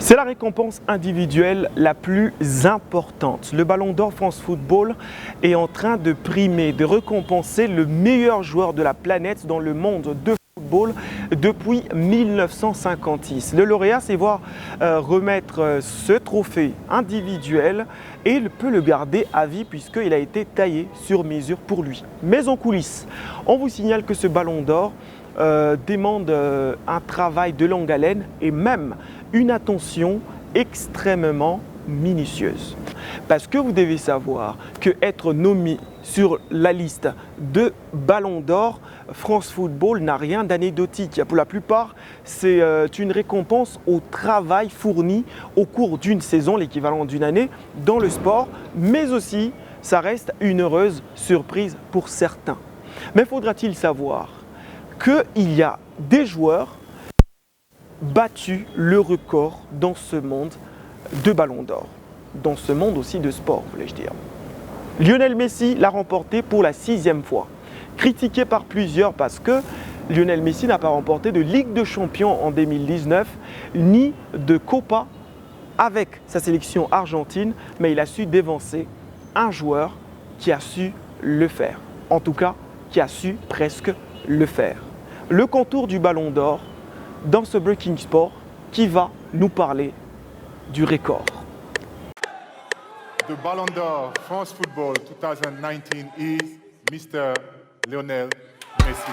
C'est la récompense individuelle la plus importante. Le Ballon d'Or France Football est en train de primer, de récompenser le meilleur joueur de la planète dans le monde de football depuis 1956. Le lauréat s'est voir remettre ce trophée individuel et il peut le garder à vie puisqu'il a été taillé sur mesure pour lui. Mais en coulisses, on vous signale que ce Ballon d'Or demande un travail de longue haleine et même une attention extrêmement minutieuse. Parce que vous devez savoir que être nommé sur la liste de Ballon d'Or France Football n'a rien d'anecdotique. Pour la plupart, c'est une récompense au travail fourni au cours d'une saison, l'équivalent d'une année, dans le sport, mais aussi, ça reste une heureuse surprise pour certains. Mais faudra-t-il savoir qu'il y a des joueurs battu le record dans ce monde de Ballon d'Or, dans ce monde aussi de sport, voulais-je dire. Lionel Messi l'a remporté pour la 6e fois, critiqué par plusieurs parce que Lionel Messi n'a pas remporté de Ligue de Champions en 2019, ni de Copa avec sa sélection argentine, mais il a su dévancer un joueur qui a su le faire, en tout cas qui a su presque le faire. Le contour du Ballon d'Or dans ce Breaking Sport qui va nous parler du record. The Ballon d'Or France Football 2019 is Mr. Lionel Messi.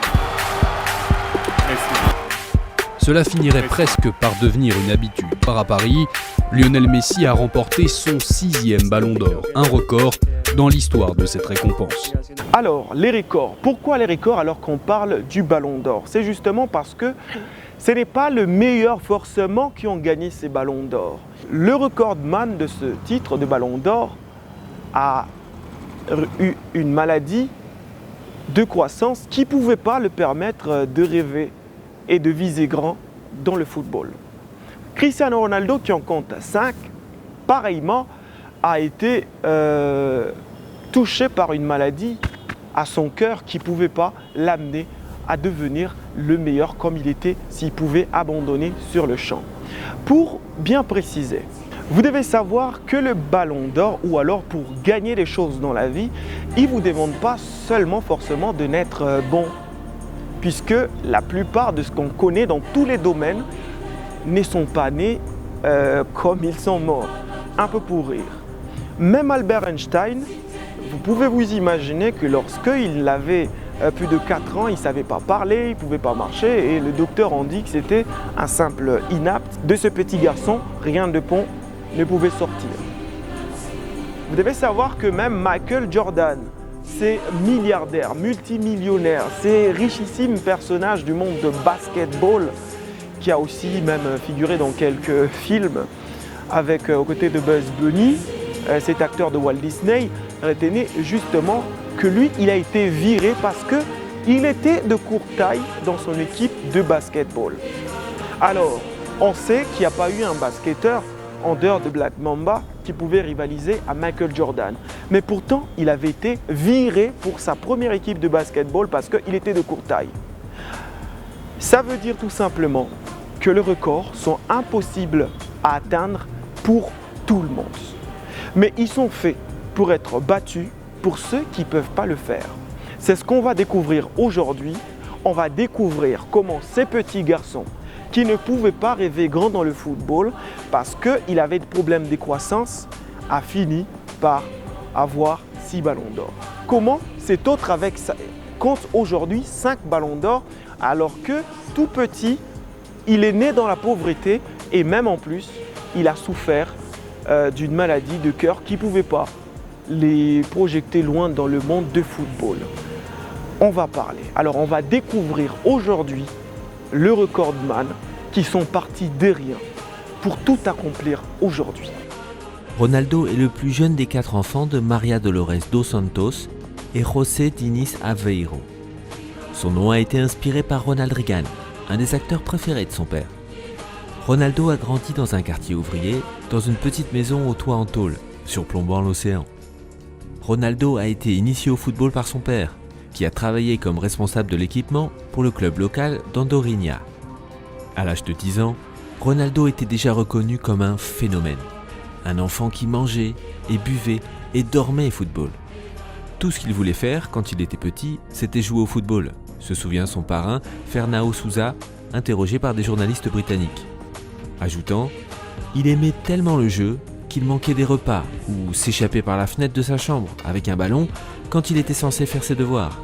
Cela finirait presque par devenir une habitude. À Paris, Lionel Messi a remporté son 6e Ballon d'Or, un record dans l'histoire de cette récompense. Alors, les records. Pourquoi les records alors qu'on parle du Ballon d'Or? C'est justement parce que ce n'est pas le meilleur forcément qui ont gagné ces Ballons d'Or. Le recordman de ce titre de Ballon d'Or a eu une maladie de croissance qui ne pouvait pas le permettre de rêver et de viser grand dans le football. Cristiano Ronaldo, qui en compte 5, pareillement, a été touché par une maladie à son cœur qui ne pouvait pas l'amener à devenir le meilleur comme il était s'il pouvait abandonner sur le champ. Pour bien préciser, vous devez savoir que le Ballon d'Or, ou alors pour gagner des choses dans la vie, il ne vous demande pas seulement forcément de n'être bon, puisque la plupart de ce qu'on connaît dans tous les domaines ne sont pas nés comme ils sont morts. Un peu pour rire. Même Albert Einstein, vous pouvez vous imaginer que lorsqu'il avait plus de 4 ans, il ne savait pas parler, il ne pouvait pas marcher et le docteur en dit que c'était un simple inapte. De ce petit garçon, rien de bon ne pouvait sortir. Vous devez savoir que même Michael Jordan, c'est milliardaire, multimillionnaire, c'est richissime personnage du monde de basketball qui a aussi même figuré dans quelques films avec aux côtés de Bugs Bunny, cet acteur de Walt Disney. Retenez justement que lui, il a été viré parce qu'il était de courte taille dans son équipe de basketball. Alors, on sait qu'il n'y a pas eu un basketteur en dehors de Black Mamba qui pouvait rivaliser à Michael Jordan. Mais pourtant, il avait été viré pour sa première équipe de basketball parce qu'il était de courte taille. Ça veut dire tout simplement que les records sont impossibles à atteindre pour tout le monde. Mais ils sont faits pour être battus pour ceux qui ne peuvent pas le faire. C'est ce qu'on va découvrir aujourd'hui. On va découvrir comment ces petits garçons qui ne pouvaient pas rêver grand dans le football parce qu'il avait des problèmes de croissance, a fini par avoir 6 ballons d'or. Comment cet autre avec ça compte aujourd'hui 5 ballons d'or alors que tout petit, il est né dans la pauvreté et même en plus, il a souffert d'une maladie de cœur qui ne pouvait pas les projeter loin dans le monde de football. On va parler. Alors on va découvrir aujourd'hui le recordman qui sont partis de rien pour tout accomplir aujourd'hui. Ronaldo est le plus jeune des 4 enfants de Maria Dolores dos Santos et José Diniz Aveiro. Son nom a été inspiré par Ronald Reagan, un des acteurs préférés de son père. Ronaldo a grandi dans un quartier ouvrier, dans une petite maison au toit en tôle, surplombant l'océan. Ronaldo a été initié au football par son père, qui a travaillé comme responsable de l'équipement pour le club local d'Andorinha. À l'âge de 10 ans, Ronaldo était déjà reconnu comme un phénomène. Un enfant qui mangeait et buvait et dormait football. Tout ce qu'il voulait faire quand il était petit, c'était jouer au football, se souvient son parrain Fernão Sousa, interrogé par des journalistes britanniques. Ajoutant, il aimait tellement le jeu qu'il manquait des repas ou s'échappait par la fenêtre de sa chambre avec un ballon quand il était censé faire ses devoirs.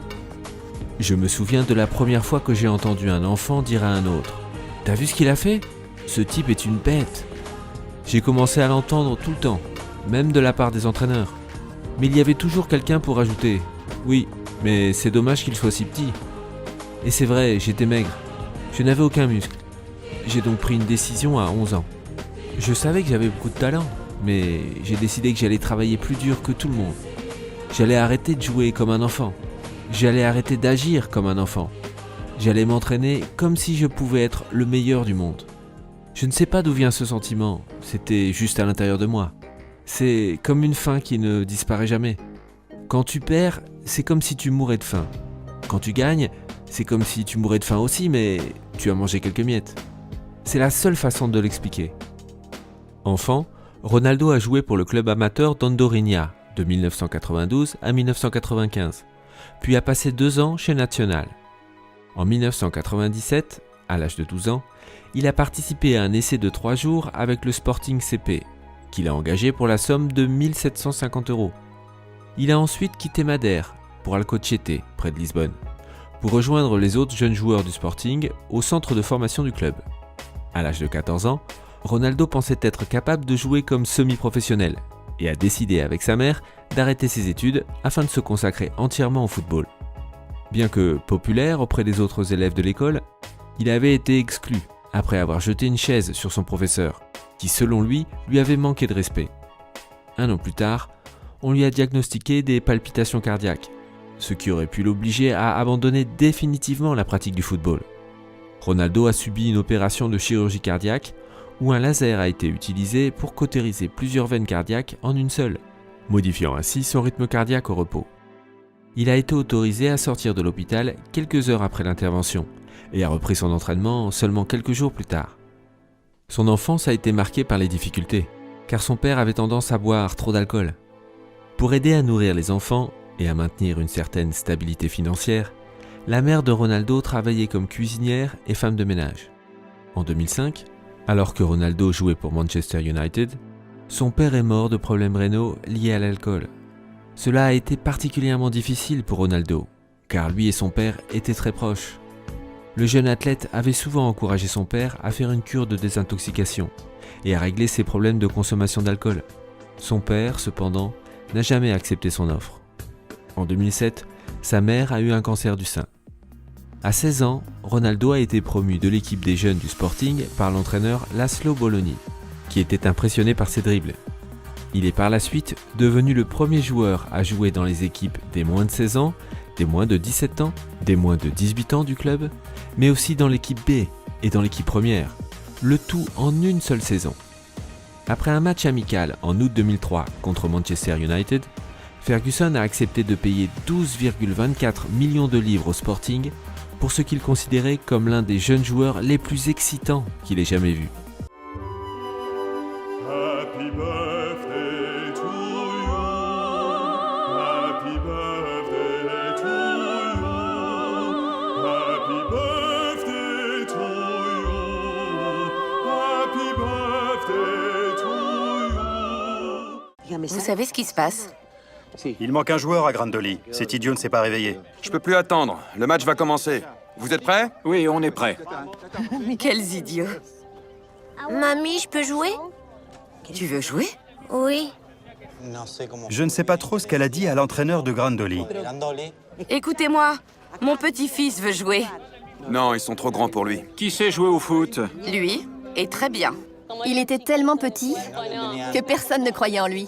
Je me souviens de la première fois que j'ai entendu un enfant dire à un autre « T'as vu ce qu'il a fait ? Ce type est une bête !» J'ai commencé à l'entendre tout le temps, même de la part des entraîneurs. Mais il y avait toujours quelqu'un pour ajouter « Oui, mais c'est dommage qu'il soit si petit. » Et c'est vrai, j'étais maigre. Je n'avais aucun muscle. J'ai donc pris une décision à 11 ans. Je savais que j'avais beaucoup de talent, mais j'ai décidé que j'allais travailler plus dur que tout le monde. J'allais arrêter de jouer comme un enfant. J'allais arrêter d'agir comme un enfant. J'allais m'entraîner comme si je pouvais être le meilleur du monde. Je ne sais pas d'où vient ce sentiment, c'était juste à l'intérieur de moi. C'est comme une faim qui ne disparaît jamais. Quand tu perds, c'est comme si tu mourais de faim. Quand tu gagnes, c'est comme si tu mourais de faim aussi, mais tu as mangé quelques miettes. C'est la seule façon de l'expliquer. Enfant, Ronaldo a joué pour le club amateur d'Andorinha de 1992 à 1995, puis a passé 2 ans chez Nacional. En 1997, à l'âge de 12 ans, il a participé à un essai de 3 jours avec le Sporting CP, qu'il a engagé pour la somme de 1 750 €. Il a ensuite quitté Madère pour Alcochete, près de Lisbonne, pour rejoindre les autres jeunes joueurs du Sporting au centre de formation du club. À l'âge de 14 ans, Ronaldo pensait être capable de jouer comme semi-professionnel et a décidé avec sa mère d'arrêter ses études afin de se consacrer entièrement au football. Bien que populaire auprès des autres élèves de l'école, il avait été exclu après avoir jeté une chaise sur son professeur, qui selon lui avait manqué de respect. 1 an plus tard, on lui a diagnostiqué des palpitations cardiaques, ce qui aurait pu l'obliger à abandonner définitivement la pratique du football. Ronaldo a subi une opération de chirurgie cardiaque où un laser a été utilisé pour cautériser plusieurs veines cardiaques en une seule, modifiant ainsi son rythme cardiaque au repos. Il a été autorisé à sortir de l'hôpital quelques heures après l'intervention et a repris son entraînement seulement quelques jours plus tard. Son enfance a été marquée par les difficultés, car son père avait tendance à boire trop d'alcool. Pour aider à nourrir les enfants et à maintenir une certaine stabilité financière, la mère de Ronaldo travaillait comme cuisinière et femme de ménage. En 2005, alors que Ronaldo jouait pour Manchester United, son père est mort de problèmes rénaux liés à l'alcool. Cela a été particulièrement difficile pour Ronaldo, car lui et son père étaient très proches. Le jeune athlète avait souvent encouragé son père à faire une cure de désintoxication et à régler ses problèmes de consommation d'alcool. Son père, cependant, n'a jamais accepté son offre. En 2007, sa mère a eu un cancer du sein. À 16 ans, Ronaldo a été promu de l'équipe des jeunes du Sporting par l'entraîneur Laszlo Bologna, qui était impressionné par ses dribbles. Il est par la suite devenu le premier joueur à jouer dans les équipes des moins de 16 ans, des moins de 17 ans, des moins de 18 ans du club, mais aussi dans l'équipe B et dans l'équipe première, le tout en une seule saison. Après un match amical en août 2003 contre Manchester United, Ferguson a accepté de payer 12,24 millions de livres au Sporting pour ce qu'il considérait comme l'un des jeunes joueurs les plus excitants qu'il ait jamais vus. Happy birthday to you. Happy birthday to you. Happy birthday to you. Happy birthday to you. Vous savez ce qui se passe? Il manque un joueur à Grandoli. Cet idiot ne s'est pas réveillé. Je peux plus attendre. Le match va commencer. Vous êtes prêts? Oui, on est prêts. Quels idiots! Mamie, je peux jouer? Tu veux jouer? Oui. Je ne sais pas trop ce qu'elle a dit à l'entraîneur de Grandoli. Écoutez-moi, mon petit-fils veut jouer. Non, ils sont trop grands pour lui. Qui sait jouer au foot? Lui, est très bien. Il était tellement petit que personne ne croyait en lui.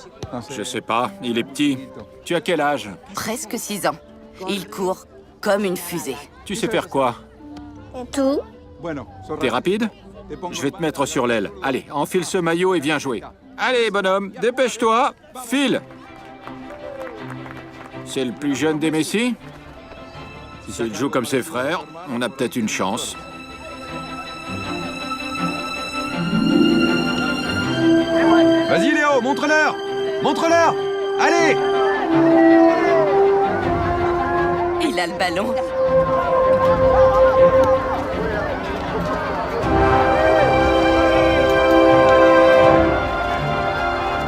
Je sais pas, il est petit. Tu as quel âge? Presque 6 ans. Il court comme une fusée. Tu sais faire quoi? Tout? T'es rapide? Je vais te mettre sur l'aile. Allez, enfile ce maillot et viens jouer. Allez, bonhomme, dépêche-toi. File. C'est le plus jeune des Messi? S'il joue comme ses frères, on a peut-être une chance. Vas-y Léo, montre-leur. Montre-leur. Allez. Il a le ballon.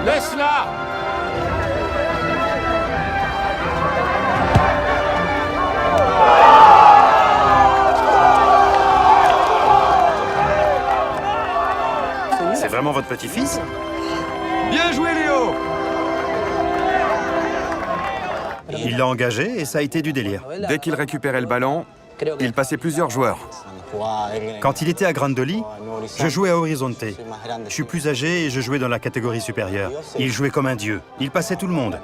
Laisse-la. C'est vraiment votre petit-fils? Bien joué Léo. Il l'a engagé et ça a été du délire. Dès qu'il récupérait le ballon, il passait plusieurs joueurs. Quand il était à Grandoli, je jouais à Horizonte. Je suis plus âgé et je jouais dans la catégorie supérieure. Il jouait comme un dieu. Il passait tout le monde.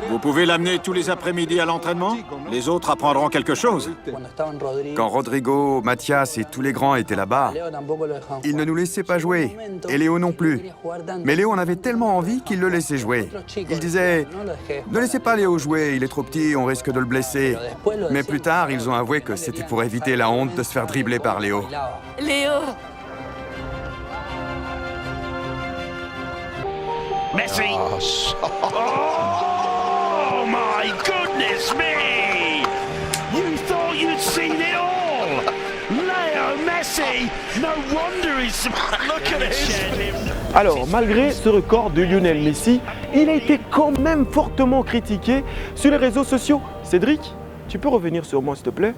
Vous pouvez l'amener tous les après-midi à l'entraînement? Les autres apprendront quelque chose. Quand Rodrigo, Mathias et tous les grands étaient là-bas, ils ne nous laissaient pas jouer. Et Léo non plus. Mais Léo en avait tellement envie qu'il le laissait jouer. Il disait « Ne laissez pas Léo jouer, il est trop petit, on risque de le blesser. » Mais plus tard, ils ont avoué que c'était pour éviter la honte de se faire dribbler par Léo. Léo. Messi. Oh my goodness me! You thought you'd seen it all. Leo Messi. No wonder he's. Look at him. Alors, malgré ce record de Lionel Messi, il a été quand même fortement critiqué sur les réseaux sociaux. Cédric, tu peux revenir sur moi s'il te plaît?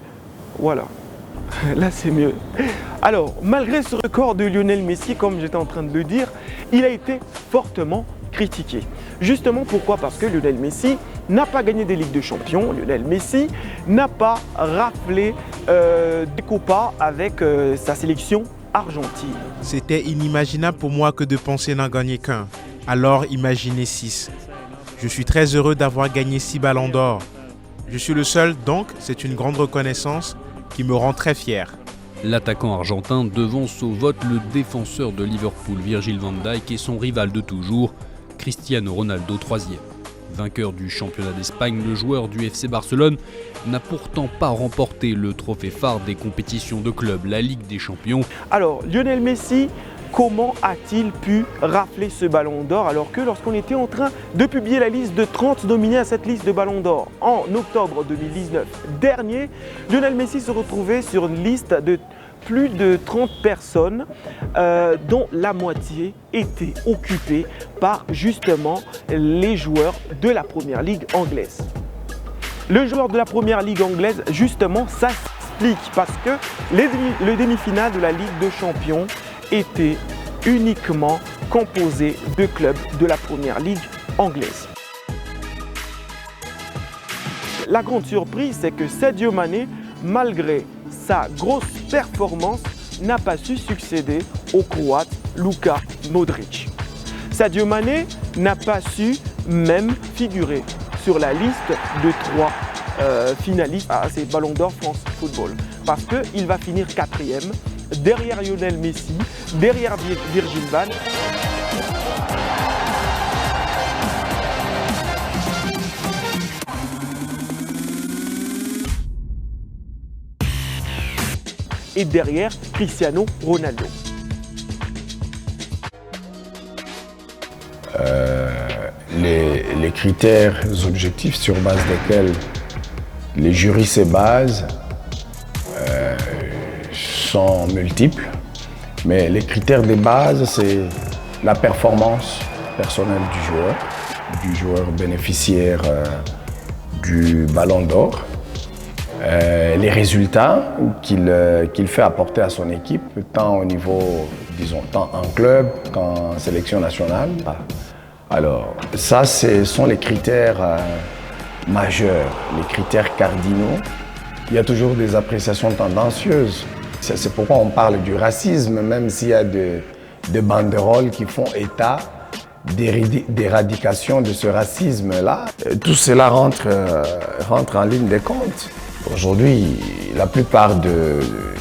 Voilà. Là, c'est mieux. Alors, malgré ce record de Lionel Messi, comme j'étais en train de le dire, il a été fortement critiqué. Justement, pourquoi? Parce que Lionel Messi n'a pas gagné des Ligues de Champions. Lionel Messi n'a pas raflé des copas avec sa sélection argentine. C'était inimaginable pour moi que de penser n'en gagner qu'un. Alors imaginez 6. Je suis très heureux d'avoir gagné 6 ballons d'or. Je suis le seul, donc c'est une grande reconnaissance qui me rend très fier. L'attaquant argentin devance au vote le défenseur de Liverpool Virgil van Dijk et son rival de toujours, Cristiano Ronaldo, 3e. Vainqueur du championnat d'Espagne, le joueur du FC Barcelone n'a pourtant pas remporté le trophée phare des compétitions de club, la Ligue des Champions. Alors, Lionel Messi, comment a-t-il pu rafler ce ballon d'or alors que lorsqu'on était en train de publier la liste de 30 nominés à cette liste de ballon d'or en octobre 2019 dernier, Lionel Messi se retrouvait sur une liste de plus de 30 personnes dont la moitié étaient occupées par justement les joueurs de la Première Ligue anglaise. Le joueur de la Première Ligue anglaise, justement, ça s'explique parce que les demi-finales de la Ligue des Champions étaient uniquement composées de clubs de la Première Ligue anglaise. La grande surprise, c'est que Sadio Mané, malgré sa grosse performance, n'a pas su succéder au Croate Luka Modric. Sadio Mané n'a pas su même figurer sur la liste de 3 finalistes à ces Ballons d'Or France Football parce qu'il va finir 4e derrière Lionel Messi, derrière Virgil van. Et derrière Cristiano Ronaldo. Les critères objectifs sur base desquels les jurys se basent sont multiples, mais les critères de base, c'est la performance personnelle du joueur bénéficiaire du Ballon d'Or, les résultats qu'il fait apporter à son équipe, tant au niveau, disons, tant en club qu'en sélection nationale. Alors, ça, ce sont les critères majeurs, les critères cardinaux. Il y a toujours des appréciations tendancieuses. C'est pourquoi on parle du racisme, même s'il y a des banderoles qui font état d'éradication de ce racisme-là. Tout cela rentre en ligne de compte. Aujourd'hui, la plupart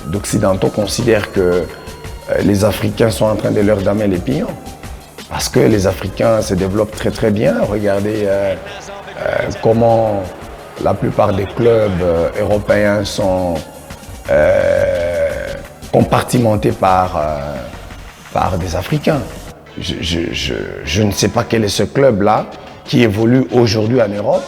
d'Occidentaux considèrent que les Africains sont en train de leur damer les pions. Parce que les Africains se développent très très bien. Regardez comment la plupart des clubs européens sont compartimentés par des Africains. Je ne sais pas quel est ce club-là qui évolue aujourd'hui en Europe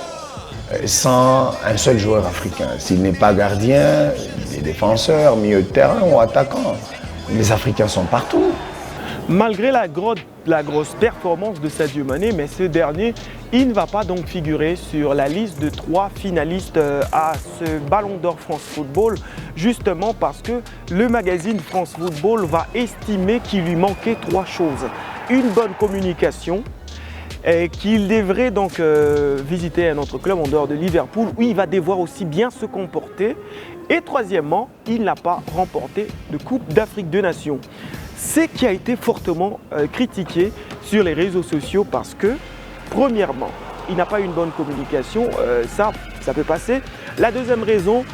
sans un seul joueur africain. S'il n'est pas gardien, des défenseurs, milieu de terrain ou attaquant. Les Africains sont partout. Malgré la grosse performance de Sadio Mané, mais ce dernier, il ne va pas donc figurer sur la liste de 3 finalistes à ce Ballon d'Or France Football, justement parce que le magazine France Football va estimer qu'il lui manquait 3 choses. Une bonne communication, et qu'il devrait donc visiter un autre club en dehors de Liverpool où il va devoir aussi bien se comporter. Et troisièmement, il n'a pas remporté de Coupe d'Afrique des Nations. C'est qui a été fortement critiqué sur les réseaux sociaux parce que, premièrement, il n'a pas une bonne communication, ça peut passer. La deuxième raison,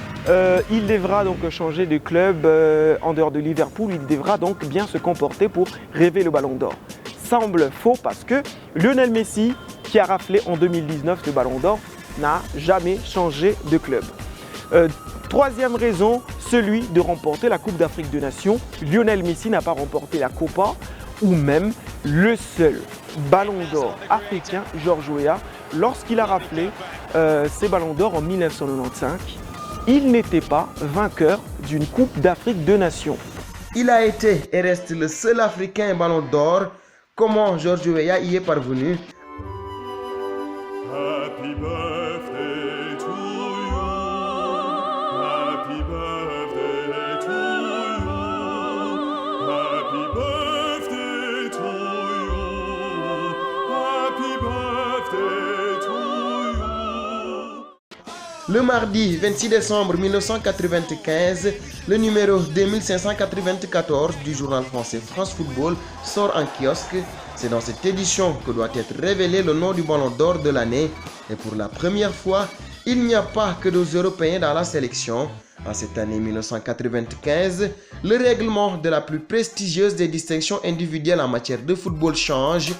il devra donc changer de club en dehors de Liverpool, il devra donc bien se comporter pour rêver le Ballon d'Or. Semble faux parce que Lionel Messi, qui a raflé en 2019 le Ballon d'Or, n'a jamais changé de club. Troisième raison, celui de remporter la Coupe d'Afrique des Nations. Lionel Messi n'a pas remporté la Copa ou même le seul Ballon d'Or africain, Georges Weah, lorsqu'il a raflé ses Ballons d'Or en 1995. Il n'était pas vainqueur d'une Coupe d'Afrique des Nations. Il a été et reste le seul Africain Ballon d'Or. Comment Georges Weah y est parvenu? Happy birthday to you. Happy birthday to you. Happy birthday to you. Happy birthday to you. Le mardi 26 décembre 1995, le numéro 2594 du journal français France Football sort en kiosque. C'est dans cette édition que doit être révélé le nom du Ballon d'Or de l'année. Et pour la première fois, il n'y a pas que des Européens dans la sélection. En cette année 1995, le règlement de la plus prestigieuse des distinctions individuelles en matière de football change.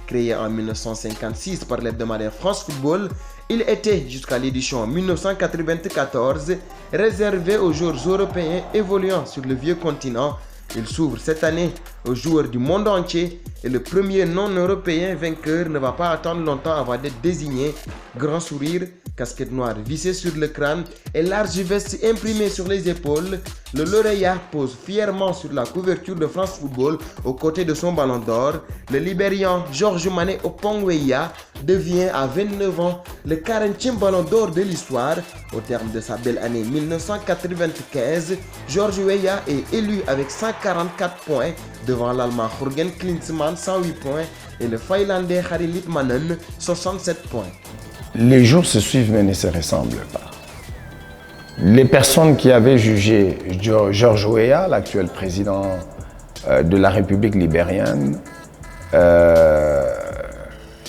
Créé en 1956 par l'hebdomadaire France Football, il était jusqu'à l'édition 1994 réservé aux joueurs européens évoluant sur le vieux continent. Il s'ouvre cette année aux joueurs du monde entier et le premier non-européen vainqueur ne va pas attendre longtemps avant d'être désigné. Grand sourire, casquette noire vissée sur le crâne et large veste imprimée sur les épaules, le lauréat pose fièrement sur la couverture de France Football aux côtés de son Ballon d'Or. Le Libérian Georges Mané Opong-Weah devient à 29 ans le 40e Ballon d'Or de l'histoire. Au terme de sa belle année 1995, Georges Weah est élu avec 144 points devant l'Allemand Jürgen Klinsmann 108 points et le Finlandais Harry Litmanen 67 points. Les jours se suivent mais ne se ressemblent pas. Les personnes qui avaient jugé Georges Weah, l'actuel président de la République libérienne,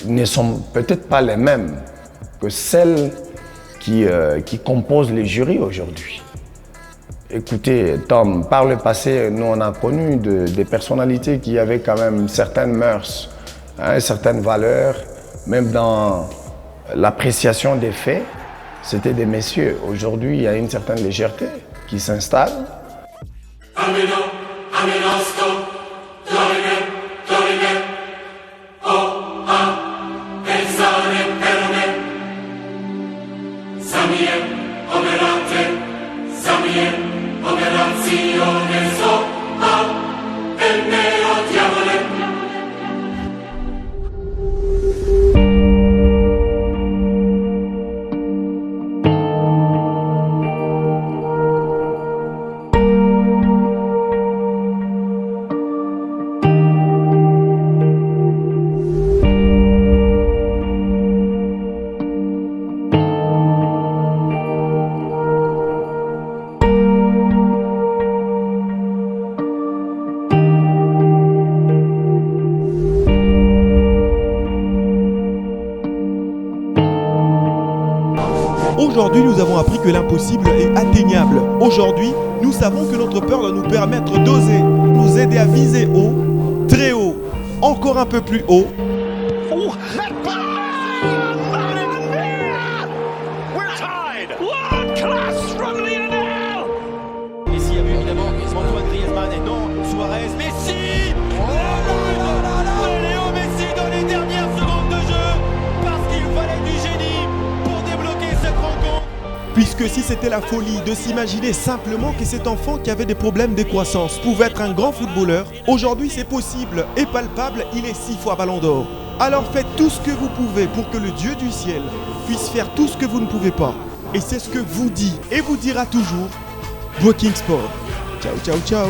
ne sont peut-être pas les mêmes que celles qui composent les jurys aujourd'hui. Écoutez, Tom, par le passé, nous on a connu des personnalités qui avaient quand même certaines mœurs, certaines valeurs, même dans l'appréciation des faits, c'était des messieurs. Aujourd'hui, il y a une certaine légèreté qui s'installe. Aujourd'hui, nous avons appris que l'impossible est atteignable. Aujourd'hui, nous savons que notre peur doit nous permettre d'oser, nous aider à viser haut, très haut, encore un peu plus haut. Ici, il y a vu évidemment Antoine Griezmann. Puisque si c'était la folie de s'imaginer simplement que cet enfant qui avait des problèmes de croissance pouvait être un grand footballeur, aujourd'hui c'est possible et palpable, il est 6 fois Ballon d'Or. Alors faites tout ce que vous pouvez pour que le Dieu du ciel puisse faire tout ce que vous ne pouvez pas. Et c'est ce que vous dit et vous dira toujours Breaking Sport. Ciao, ciao, ciao.